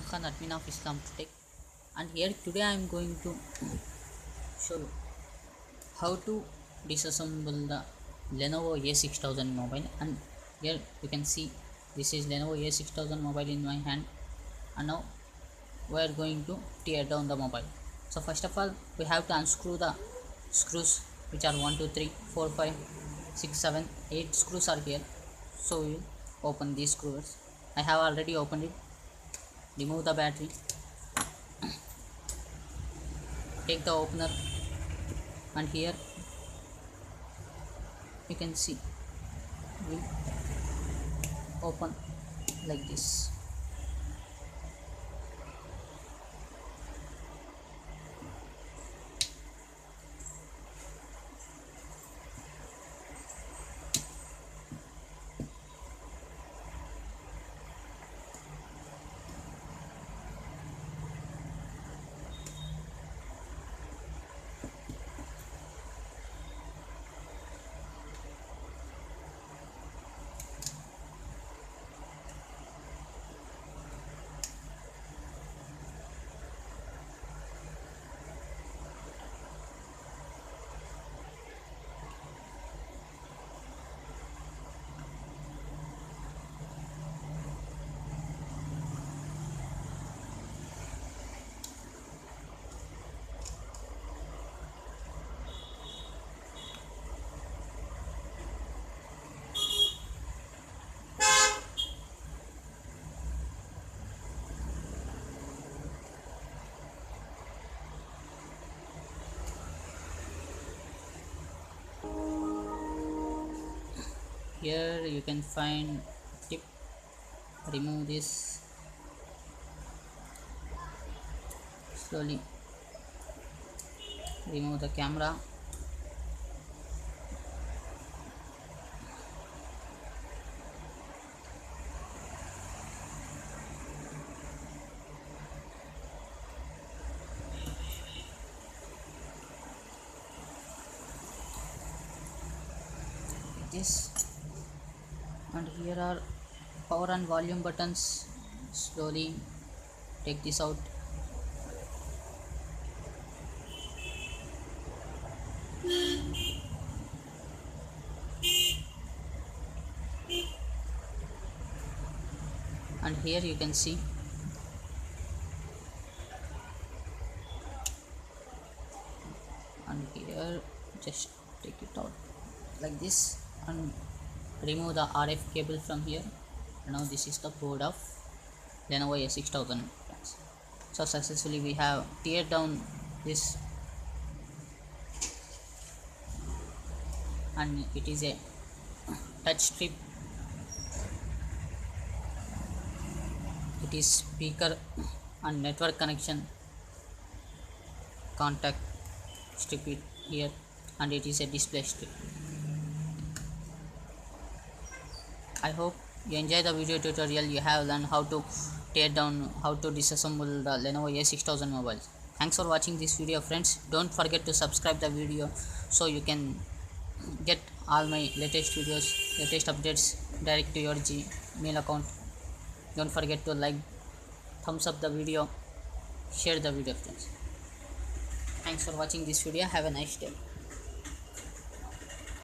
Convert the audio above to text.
Khan, admin of Islam Tech, and here today I am going to show you how to disassemble the Lenovo A6000 mobile. And here you can see this is Lenovo A6000 mobile in my hand, and now we are going to tear down the mobile. So first of all, we have to unscrew the screws, which are 1 2 3 4 5 6 7 8 screws are here. So we will open these screws. I have already opened it. Remove the battery, take the opener, and here you can see we open like this. Here you can find tip. Remove this slowly. Remove the camera. This, and here are power and volume buttons. Slowly take this out. And here you can see and here just take it out like this and remove the RF cable from here. Now this is the board of Lenovo A6000. So successfully we have teared down this, and it is a touch strip. It is speaker and network connection contact strip it here, and it is a display strip. I hope you enjoy the video tutorial. You have learned how to tear down, how to disassemble the Lenovo A6000 mobile. Thanks for watching this video, friends. Don't forget to subscribe the video so you can get all my latest videos, latest updates direct to your Gmail account. Don't forget to like, thumbs up the video, share the video, friends. Thanks for watching this video. Have a nice day.